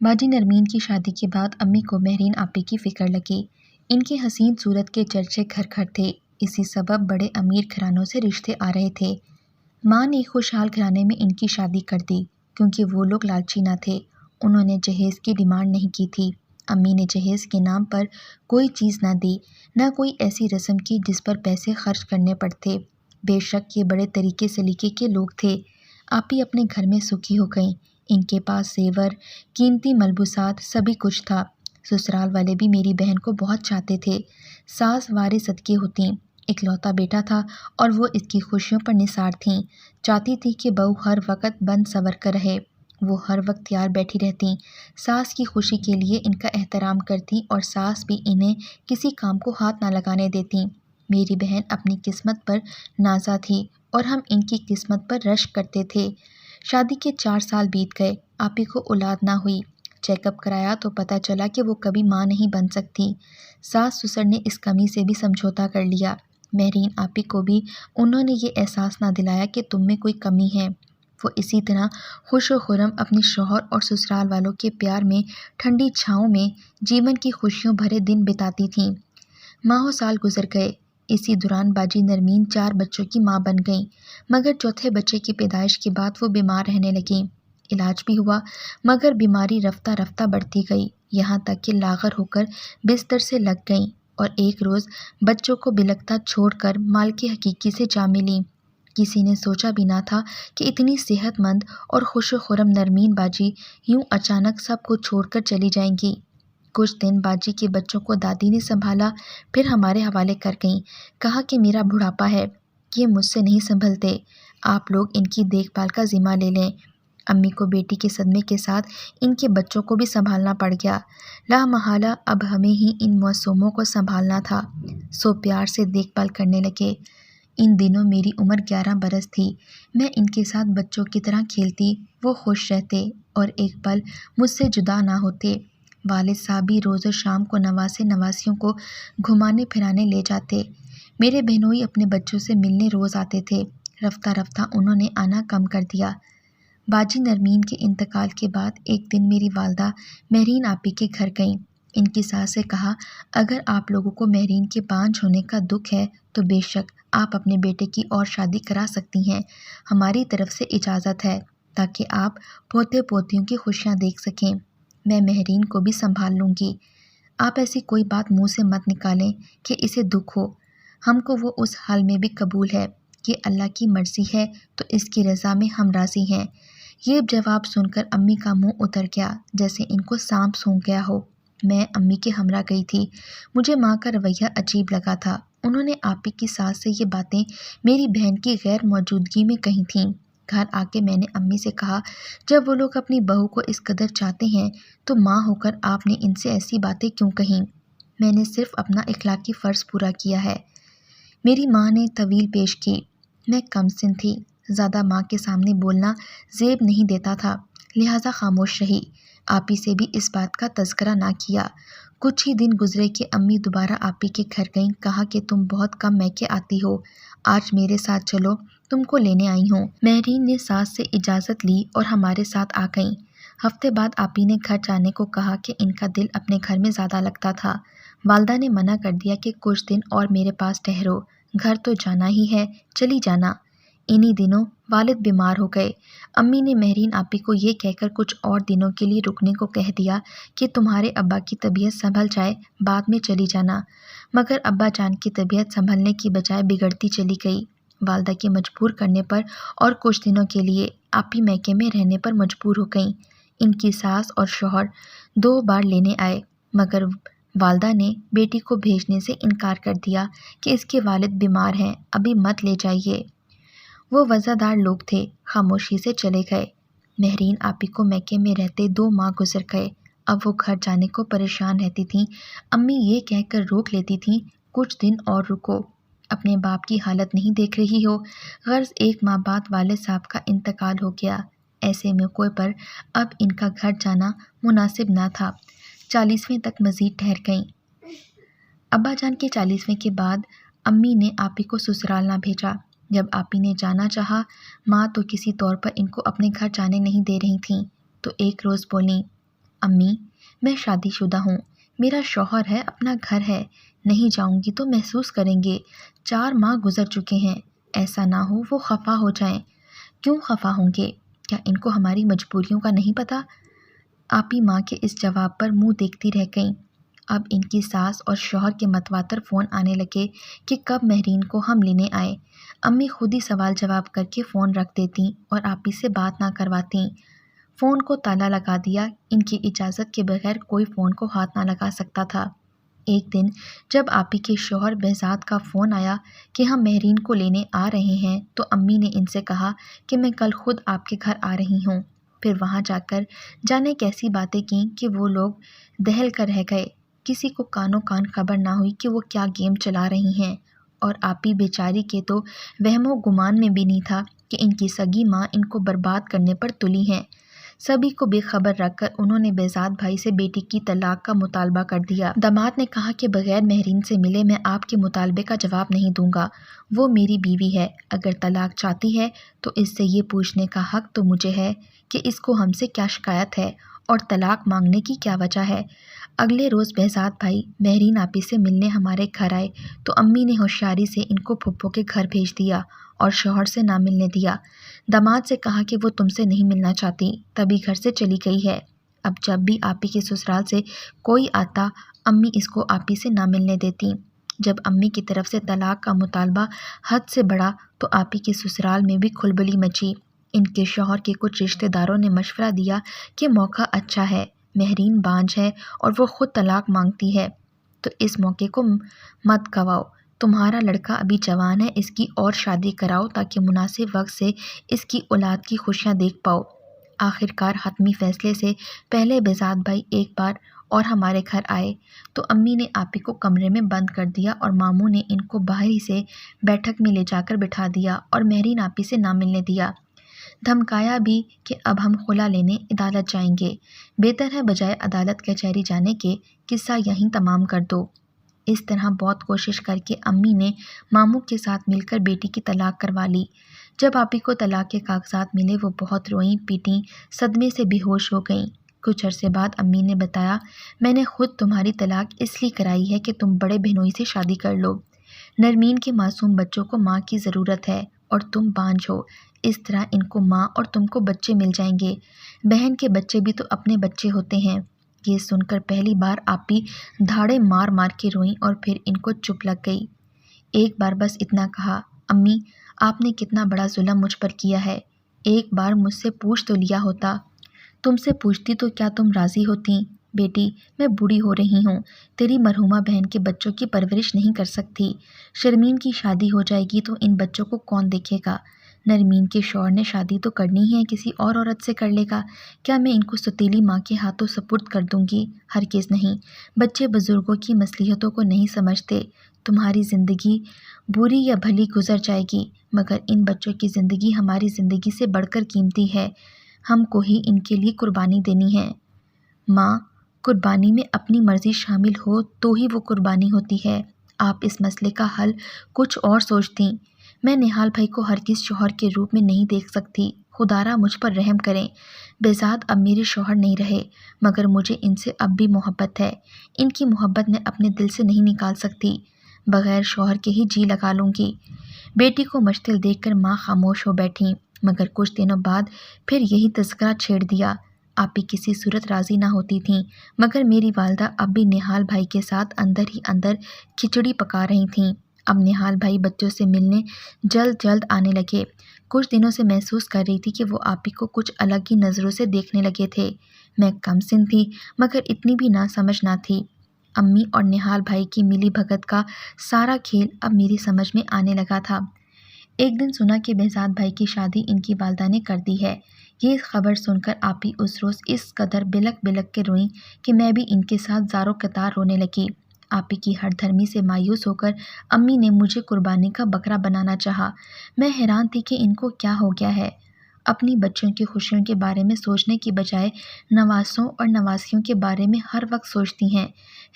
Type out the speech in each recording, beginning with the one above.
باجی نرمین کی شادی کے بعد امی کو مہرین آپی کی فکر لگی۔ ان کی حسین صورت کے چرچے گھر گھر تھے، اسی سبب بڑے امیر گھرانوں سے رشتے آ رہے تھے۔ ماں نے خوشحال گھرانے میں ان کی شادی کر دی کیونکہ وہ لوگ لالچی نہ تھے۔ انہوں نے جہیز کی ڈیمانڈ نہیں کی تھی۔ امی نے جہیز کے نام پر کوئی چیز نہ دی، نہ کوئی ایسی رسم کی جس پر پیسے خرچ کرنے پڑتے۔ بے شک یہ بڑے طریقے سلیقے کے لوگ تھے۔ آپی اپنے گھر میں سکھی ہو گئیں۔ ان کے پاس زیور، قیمتی ملبوسات، سبھی کچھ تھا۔ سسرال والے بھی میری بہن کو بہت چاہتے تھے۔ ساس وارث صدقے ہوتیں، اکلوتا بیٹا تھا اور وہ اس کی خوشیوں پر نثار تھیں۔ چاہتی تھی کہ بہو ہر وقت بن سنور کر رہے، وہ ہر وقت تیار بیٹھی رہتیں۔ ساس کی خوشی کے لیے ان کا احترام کرتیں اور ساس بھی انہیں کسی کام کو ہاتھ نہ لگانے دیتیں۔ میری بہن اپنی قسمت پر نازا تھی اور ہم ان کی قسمت پر رشک کرتے تھے۔ شادی کے 4 سال بیت گئے، آپی کو اولاد نہ ہوئی۔ چیک اپ کرایا تو پتہ چلا کہ وہ کبھی ماں نہیں بن سکتی۔ ساس سسر نے اس کمی سے بھی سمجھوتا کر لیا۔ مہرین آپی کو بھی انہوں نے یہ احساس نہ دلایا کہ تم میں کوئی کمی ہے۔ وہ اسی طرح خوش و خرم اپنے شوہر اور سسرال والوں کے پیار میں ٹھنڈی چھاؤں میں جیون کی خوشیوں بھرے دن بتاتی تھیں۔ ماہوں سال گزر گئے۔ اسی دوران باجی نرمین 4 بچوں کی ماں بن گئیں، مگر چوتھے بچے کی پیدائش کے بعد وہ بیمار رہنے لگیں۔ علاج بھی ہوا مگر بیماری رفتہ رفتہ بڑھتی گئی، یہاں تک کہ لاغر ہو کر بستر سے لگ گئیں اور ایک روز بچوں کو بلکتا چھوڑ کر مالک حقیقی سے جا ملیں۔ کسی نے سوچا بھی نہ تھا کہ اتنی صحت مند اور خوش و خرم نرمین باجی یوں اچانک سب کو چھوڑ کر چلی جائیں گی۔ کچھ دن باجی کے بچوں کو دادی نے سنبھالا، پھر ہمارے حوالے کر گئیں۔ کہا کہ میرا بڑھاپا ہے، یہ مجھ سے نہیں سنبھلتے، آپ لوگ ان کی دیکھ بھال کا ذمہ لے لیں۔ امی کو بیٹی کے صدمے کے ساتھ ان کے بچوں کو بھی سنبھالنا پڑ گیا۔ لا محالہ اب ہمیں ہی ان معصوموں کو سنبھالنا تھا، سو پیار سے دیکھ بھال کرنے لگے۔ ان دنوں میری عمر 11 برس تھی۔ میں ان کے ساتھ بچوں کی طرح کھیلتی، وہ خوش رہتے اور ایک پل مجھ سے جدا نہ ہوتے۔ والد صاحب بھی روز و شام کو نواسے نواسیوں کو گھمانے پھرانے لے جاتے۔ میرے بہنوئی اپنے بچوں سے ملنے روز آتے تھے۔ رفتہ رفتہ انہوں نے آنا کم کر دیا۔ باجی نرمین کے انتقال کے بعد ایک دن میری والدہ مہرین آپی کے گھر گئیں۔ ان کی ساس سے کہا، اگر آپ لوگوں کو مہرین کے بانجھ ہونے کا دکھ ہے تو بے شک آپ اپنے بیٹے کی اور شادی کرا سکتی ہیں، ہماری طرف سے اجازت ہے، تاکہ آپ پوتے پوتیوں کی خوشیاں دیکھ سکیں۔ میں مہرین کو بھی سنبھال لوں گی۔ آپ ایسی کوئی بات منہ سے مت نکالیں کہ اسے دکھ ہو، ہم کو وہ اس حال میں بھی قبول ہے کہ اللہ کی مرضی ہے تو اس کی رضا میں ہم راضی ہیں۔ یہ جواب سن کر امی کا منہ اتر گیا، جیسے ان کو سانپ سونگھ گیا ہو۔ میں امی کے ہمراہ گئی تھی۔ مجھے ماں کا رویہ عجیب لگا تھا۔ انہوں نے آپی کی ساس سے یہ باتیں میری بہن کی غیر موجودگی میں کہی تھیں۔ گھر آ کے میں نے امی سے کہا، جب وہ لوگ اپنی بہو کو اس قدر چاہتے ہیں تو ماں ہو کر آپ نے ان سے ایسی باتیں کیوں کہیں؟ میں نے صرف اپنا اخلاقی فرض پورا کیا ہے۔ میری ماں نے طویل پیش کی۔ میں کم سن تھی، زیادہ ماں کے سامنے بولنا زیب نہیں دیتا تھا، لہٰذا خاموش رہی۔ آپی سے بھی اس بات کا تذکرہ نہ کیا۔ کچھ ہی دن گزرے کہ امی دوبارہ آپی کے گھر گئیں۔ کہا کہ تم بہت کم میکے آتی ہو، آج میرے ساتھ چلو، تم کو لینے آئی ہوں۔ مہرین نے ساس سے اجازت لی اور ہمارے ساتھ آ گئیں۔ ہفتے بعد آپی نے گھر جانے کو کہا کہ ان کا دل اپنے گھر میں زیادہ لگتا تھا۔ والدہ نے منع کر دیا کہ کچھ دن اور میرے پاس ٹھہرو، گھر تو جانا ہی ہے، چلی جانا۔ انہی دنوں والد بیمار ہو گئے۔ امی نے مہرین آپی کو یہ کہہ کر کچھ اور دنوں کے لیے رکنے کو کہہ دیا کہ تمہارے ابا کی طبیعت سنبھل جائے، بعد میں چلی جانا، مگر ابا جان کی طبیعت سنبھلنے کی بجائے بگڑتی چلی گئی۔ والدہ کے مجبور کرنے پر اور کچھ دنوں کے لیے آپی میکے میں رہنے پر مجبور ہو گئیں۔ ان کی ساس اور شوہر 2 بار لینے آئے، مگر والدہ نے بیٹی کو بھیجنے سے انکار کر دیا کہ اس کے والد بیمار ہیں، ابھی مت لے جائیے۔ وہ وزادار لوگ تھے، خاموشی سے چلے گئے۔ مہرین آپی کو میکے میں رہتے 2 ماہ گزر گئے۔ اب وہ گھر جانے کو پریشان رہتی تھیں۔ امی یہ کہہ کر روک لیتی تھیں، کچھ دن اور رکو، اپنے باپ کی حالت نہیں دیکھ رہی ہو؟ غرض 1 ماہ بعد والد صاحب کا انتقال ہو گیا۔ ایسے موقع پر اب ان کا گھر جانا مناسب نہ تھا۔ 40ویں تک مزید ٹھہر گئیں۔ ابا جان کے 40ویں کے بعد امی نے آپی کو سسرال نہ بھیجا۔ جب آپی نے جانا چاہا، ماں تو کسی طور پر ان کو اپنے گھر جانے نہیں دے رہی تھیں، تو ایک روز بولیں، امی میں شادی شدہ ہوں، میرا شوہر ہے، اپنا گھر ہے، نہیں جاؤں گی تو محسوس کریں گے 4 ماہ گزر چکے ہیں، ایسا نہ ہو وہ خفا ہو جائیں۔ کیوں خفا ہوں گے؟ کیا ان کو ہماری مجبوریوں کا نہیں پتہ؟ آپی ماں کے اس جواب پر منہ دیکھتی رہ گئیں۔ اب ان کی ساس اور شوہر کے متواتر فون آنے لگے کہ کب مہرین کو ہم لینے آئے۔ امی خود ہی سوال جواب کر کے فون رکھ دیتیں اور آپی سے بات نہ کرواتیں۔ فون کو تالا لگا دیا، ان کی اجازت کے بغیر کوئی فون کو ہاتھ نہ لگا سکتا تھا۔ ایک دن جب آپی کے شوہر بہزاد کا فون آیا کہ ہم مہرین کو لینے آ رہے ہیں تو امی نے ان سے کہا کہ میں کل خود آپ کے گھر آ رہی ہوں۔ پھر وہاں جا کر جانے کیسی باتیں کیں کہ وہ لوگ دہل کر رہ گئے، کسی کو کانوں کان خبر نہ ہوئی کہ وہ کیا گیم چلا رہی ہیں، اور آپی بیچاری کے تو وہم و گمان میں بھی نہیں تھا کہ ان کی سگی ماں ان کو برباد کرنے پر تلی ہیں۔ سبھی کو بے خبر رکھ کر انہوں نے بہزاد بھائی سے بیٹی کی طلاق کا مطالبہ کر دیا۔ داماد نے کہا کہ بغیر مہرین سے ملے میں آپ کے مطالبے کا جواب نہیں دوں گا، وہ میری بیوی ہے، اگر طلاق چاہتی ہے تو اس سے یہ پوچھنے کا حق تو مجھے ہے کہ اس کو ہم سے کیا شکایت ہے اور طلاق مانگنے کی کیا وجہ ہے۔ اگلے روز بہزاد بھائی مہرین آپی سے ملنے ہمارے گھر آئے تو امی نے ہوشیاری سے ان کو پھپھو کے گھر بھیج دیا اور شوہر سے نہ ملنے دیا۔ داماد سے کہا کہ وہ تم سے نہیں ملنا چاہتی، تبھی گھر سے چلی گئی ہے۔ اب جب بھی آپی کے سسرال سے کوئی آتا امی اس کو آپی سے نہ ملنے دیتی۔ جب امی کی طرف سے طلاق کا مطالبہ حد سے بڑھا تو آپی کے سسرال میں بھی کھلبلی مچی۔ ان کے شوہر کے کچھ رشتہ داروں نے مشورہ دیا کہ موقع اچھا ہے، مہرین بانجھ ہے اور وہ خود طلاق مانگتی ہے، تو اس موقع کو مت گواؤ، تمہارا لڑکا ابھی جوان ہے، اس کی اور شادی کراؤ تاکہ مناسب وقت سے اس کی اولاد کی خوشیاں دیکھ پاؤ۔ آخرکار حتمی فیصلے سے پہلے بہزاد بھائی ایک بار اور ہمارے گھر آئے تو امی نے آپی کو کمرے میں بند کر دیا اور ماموں نے ان کو باہر ہی سے بیٹھک میں لے جا کر بٹھا دیا اور مہرین آپی سے نہ ملنے دیا۔ دھمکایا بھی کہ اب ہم خلا لینے عدالت جائیں گے، بہتر ہے بجائے عدالت کچہری جانے کے قصہ یہیں تمام کر دو۔ اس طرح بہت کوشش کر کے امی نے ماموں کے ساتھ مل کر بیٹی کی طلاق کروا لی۔ جب آپی کو طلاق کے کاغذات ملے وہ بہت روئیں پیٹیں، صدمے سے بے ہوش ہو گئیں۔ کچھ عرصے بعد امی نے بتایا، میں نے خود تمہاری طلاق اس لیے کرائی ہے کہ تم بڑے بہنوئی سے شادی کر لو۔ نرمین کے معصوم بچوں کو ماں کی ضرورت ہے اور تم بانجھ ہو، اس طرح ان کو ماں اور تم کو بچے مل جائیں گے، بہن کے بچے بھی تو اپنے بچے ہوتے ہیں۔ یہ سن کر پہلی بار آپی دھاڑے مار مار کے روئیں اور پھر ان کو چپ لگ گئی۔ ایک بار بس اتنا کہا، امی آپ نے کتنا بڑا ظلم مجھ پر کیا ہے، ایک بار مجھ سے پوچھ تو لیا ہوتا۔ تم سے پوچھتی تو کیا تم راضی ہوتی؟ بیٹی میں بوڑھی ہو رہی ہوں، تیری مرحومہ بہن کے بچوں کی پرورش نہیں کر سکتی، شرمین کی شادی ہو جائے گی تو ان بچوں کو کون دیکھے گا؟ نرمین کے شوہر نے شادی تو کرنی ہی ہے، کسی اور عورت سے کر لے گا، کیا میں ان کو ستیلی ماں کے ہاتھوں سپرد کر دوں گی؟ ہرگز نہیں، بچے بزرگوں کی مصلحتوں کو نہیں سمجھتے، تمہاری زندگی بری یا بھلی گزر جائے گی مگر ان بچوں کی زندگی ہماری زندگی سے بڑھ کر قیمتی ہے، ہم کو ہی ان کے لیے قربانی دینی ہے۔ ماں، قربانی میں اپنی مرضی شامل ہو تو ہی وہ قربانی ہوتی ہے، آپ اس مسئلے کا حل کچھ اور سوچتیں۔ میں نہال بھائی کو ہرگز شوہر کے روپ میں نہیں دیکھ سکتی، خدارا مجھ پر رحم کریں۔ بہزاد اب میرے شوہر نہیں رہے مگر مجھے ان سے اب بھی محبت ہے، ان کی محبت میں اپنے دل سے نہیں نکال سکتی، بغیر شوہر کے ہی جی لگا لوں گی۔ بیٹی کو مشتعل دیکھ کر ماں خاموش ہو بیٹھیں مگر کچھ دنوں بعد پھر یہی تذکرہ چھیڑ دیا۔ آپی کسی صورت راضی نہ ہوتی تھیں مگر میری والدہ اب بھی نہال بھائی کے ساتھ اندر ہی اندر کھچڑی پکا رہی تھیں۔ اب نہال بھائی بچوں سے ملنے جلد جلد آنے لگے۔ کچھ دنوں سے محسوس کر رہی تھی کہ وہ آپی کو کچھ الگ ہی نظروں سے دیکھنے لگے تھے۔ میں کم سن تھی مگر اتنی بھی نہ سمجھ نہ تھی۔ امی اور نہال بھائی کی ملی بھگت کا سارا کھیل اب میری سمجھ میں آنے لگا تھا۔ ایک دن سنا کہ بہزاد بھائی کی شادی ان کی والدہ نے کر دی ہے۔ یہ خبر سن کر آپی اس روز اس قدر بلک بلک کے روئیں کہ میں بھی ان کے ساتھ زاروں قطار رونے لگی۔ آپی کی ہر دھرمی سے مایوس ہو کر امی نے مجھے قربانی کا بکرا بنانا چاہا۔ میں حیران تھی کہ ان کو کیا ہو گیا ہے، اپنی بچوں کی خوشیوں کے بارے میں سوچنے کی بجائے نواسوں اور نواسیوں کے بارے میں ہر وقت سوچتی ہیں۔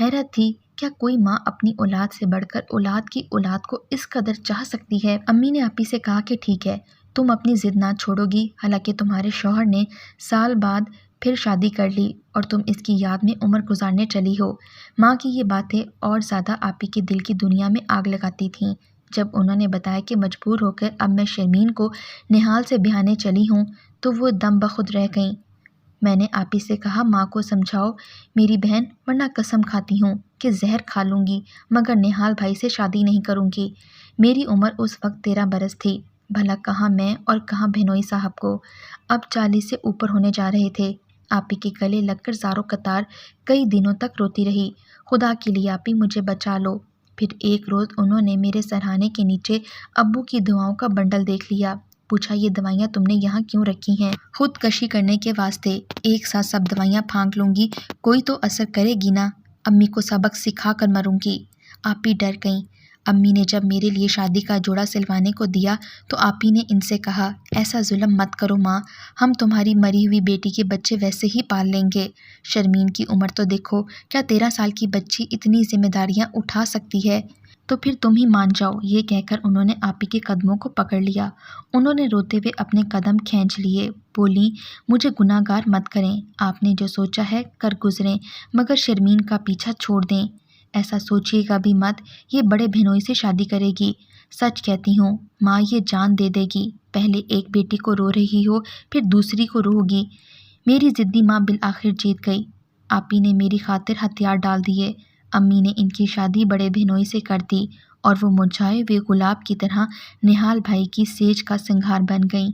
حیرت تھی، کیا کوئی ماں اپنی اولاد سے بڑھ کر اولاد کی اولاد کو اس قدر چاہ سکتی ہے؟ امی نے آپی سے کہا کہ ٹھیک ہے، تم اپنی ضد نہ چھوڑو گی، حالانکہ تمہارے شوہر نے سال بعد پھر شادی کر لی اور تم اس کی یاد میں عمر گزارنے چلی ہو۔ ماں کی یہ باتیں اور زیادہ آپی کے دل کی دنیا میں آگ لگاتی تھیں۔ جب انہوں نے بتایا کہ مجبور ہو کر اب میں شرمین کو نہال سے بیاہنے چلی ہوں تو وہ دم بخود رہ گئیں۔ میں نے آپی سے کہا ماں کو سمجھاؤ میری بہن، ورنہ قسم کھاتی ہوں کہ زہر کھا لوں گی مگر نہال بھائی سے شادی نہیں کروں گی۔ میری عمر اس وقت 13 برس تھی، بھلا کہاں میں اور کہاں بہنوئی صاحب کو، اب 40 سے اوپر ہونے جا رہے تھے۔ آپی کے گلے لگ کر زاروں قطار کئی دنوں تک روتی رہی، خدا کے لیے آپی مجھے بچا لو۔ پھر ایک روز انہوں نے میرے سرہانے کے نیچے ابو کی دعاؤں کا بنڈل دیکھ لیا، پوچھا یہ دوائیاں تم نے یہاں کیوں رکھی ہیں؟ خود کشی کرنے کے واسطے، ایک ساتھ سب دوائیاں پھانک لوں گی کوئی تو اثر کرے گی نا، امی کو سبق سکھا کر مروں گی۔ آپی ڈر گئیں۔ امی نے جب میرے لیے شادی کا جوڑا سلوانے کو دیا تو آپی نے ان سے کہا ایسا ظلم مت کرو ماں، ہم تمہاری مری ہوئی بیٹی کے بچے ویسے ہی پال لیں گے۔ شرمین کی عمر تو دیکھو، کیا 13 سال کی بچی اتنی ذمہ داریاں اٹھا سکتی ہے؟ تو پھر تم ہی مان جاؤ۔ یہ کہہ کر انہوں نے آپی کے قدموں کو پکڑ لیا۔ انہوں نے روتے ہوئے اپنے قدم کھینچ لیے، بولیں مجھے گناہ گار مت کریں، آپ نے جو سوچا ہے کر گزریں مگر شرمین کا پیچھا چھوڑ دیں۔ ایسا سوچیے گا بھی مت یہ بڑے بہنوئی سے شادی کرے گی۔ سچ کہتی ہوں ماں یہ جان دے دے گی، پہلے ایک بیٹی کو رو رہی ہو پھر دوسری کو رو گی۔ میری ضدی ماں بالآخر جیت گئی۔ آپی نے میری خاطر ہتھیار ڈال دیے۔ امی نے ان کی شادی بڑے بہنوئی سے کر دی اور وہ مرجھائے ہوئے گلاب کی طرح نہال بھائی کی سیج کا سنگھار بن گئیں۔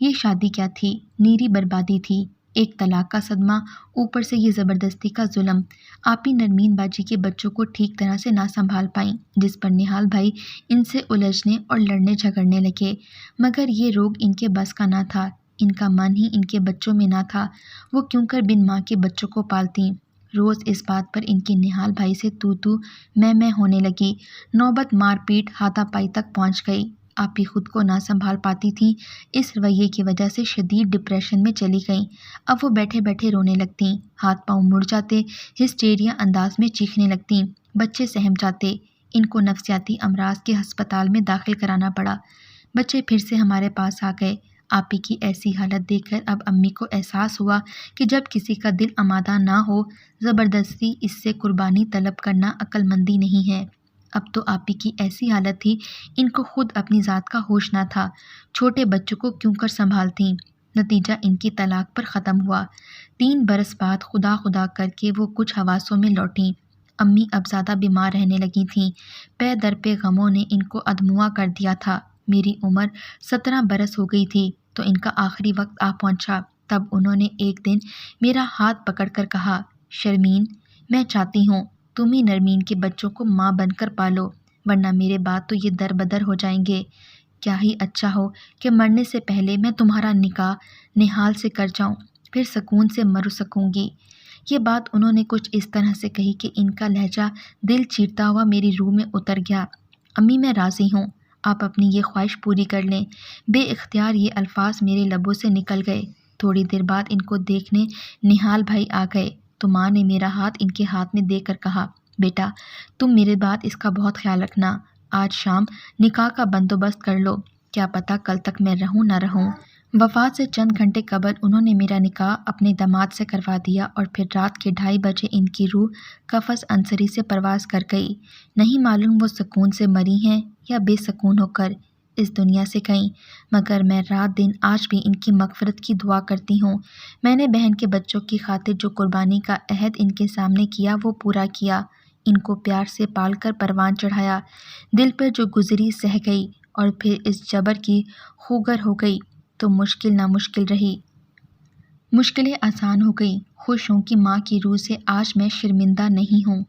یہ شادی کیا تھی، نیری بربادی تھی، ایک طلاق کا صدمہ، اوپر سے یہ زبردستی کا ظلم۔ آپی نرمین باجی کے بچوں کو ٹھیک طرح سے نہ سنبھال پائیں، جس پر نہال بھائی ان سے الجھنے اور لڑنے جھگڑنے لگے، مگر یہ روگ ان کے بس کا نہ تھا، ان کا من ہی ان کے بچوں میں نہ تھا، وہ کیوں کر بن ماں کے بچوں کو پالتیں۔ روز اس بات پر ان کی نہال بھائی سے تو میں ہونے لگی، نوبت مار پیٹ ہاتھا پائی تک پہنچ گئی۔ آپی خود کو نہ سنبھال پاتی تھیں، اس رویے کی وجہ سے شدید ڈپریشن میں چلی گئیں۔ اب وہ بیٹھے بیٹھے رونے لگتیں، ہاتھ پاؤں مڑ جاتے، ہسٹیریا انداز میں چیخنے لگتیں، بچے سہم جاتے۔ ان کو نفسیاتی امراض کے ہسپتال میں داخل کرانا پڑا۔ بچے پھر سے ہمارے پاس آ گئے۔ آپی کی ایسی حالت دیکھ کر اب امی کو احساس ہوا کہ جب کسی کا دل آمادہ نہ ہو، زبردستی اس سے قربانی طلب کرنا عقل مندی نہیں ہے۔ اب تو آپی کی ایسی حالت تھی ان کو خود اپنی ذات کا ہوش نہ تھا، چھوٹے بچوں کو کیوں کر سنبھالتیں۔ نتیجہ ان کی طلاق پر ختم ہوا۔ 3 برس بعد خدا خدا کر کے وہ کچھ حواسوں میں لوٹیں۔ امی اب زیادہ بیمار رہنے لگی تھیں، پے در پہ غموں نے ان کو ادموا کر دیا تھا۔ میری عمر 17 برس ہو گئی تھی تو ان کا آخری وقت آ پہنچا۔ تب انہوں نے ایک دن میرا ہاتھ پکڑ کر کہا شرمین، میں چاہتی ہوں تم ہی نرمین کے بچوں کو ماں بن کر پالو، ورنہ میرے بعد تو یہ در بدر ہو جائیں گے۔ کیا ہی اچھا ہو کہ مرنے سے پہلے میں تمہارا نکاح نہال سے کر جاؤں، پھر سکون سے مر سکوں گی۔ یہ بات انہوں نے کچھ اس طرح سے کہی کہ ان کا لہجہ دل چیرتا ہوا میری روح میں اتر گیا۔ امی میں راضی ہوں، آپ اپنی یہ خواہش پوری کر لیں۔ بے اختیار یہ الفاظ میرے لبوں سے نکل گئے۔ تھوڑی دیر بعد ان کو دیکھنے نہال بھائی آ گئے تو ماں نے میرا ہاتھ ان کے ہاتھ میں دے کر کہا بیٹا تم میرے بعد اس کا بہت خیال رکھنا، آج شام نکاح کا بندوبست کر لو، کیا پتہ کل تک میں رہوں نہ رہوں۔ وفات سے چند گھنٹے قبل انہوں نے میرا نکاح اپنے داماد سے کروا دیا اور پھر رات کے 2:30 بجے ان کی روح قفس انصری سے پرواز کر گئی۔ نہیں معلوم وہ سکون سے مری ہیں یا بے سکون ہو کر اس دنیا سے گئیں، مگر میں رات دن آج بھی ان کی مغفرت کی دعا کرتی ہوں۔ میں نے بہن کے بچوں کی خاطر جو قربانی کا عہد ان کے سامنے کیا وہ پورا کیا، ان کو پیار سے پال کر پروان چڑھایا، دل پر جو گزری سہ گئی اور پھر اس جبر کی خوگر ہو گئی تو مشکل نامشکل رہی، مشکلیں آسان ہو گئیں۔ خوش ہوں کہ ماں کی روح سے آج میں شرمندہ نہیں ہوں۔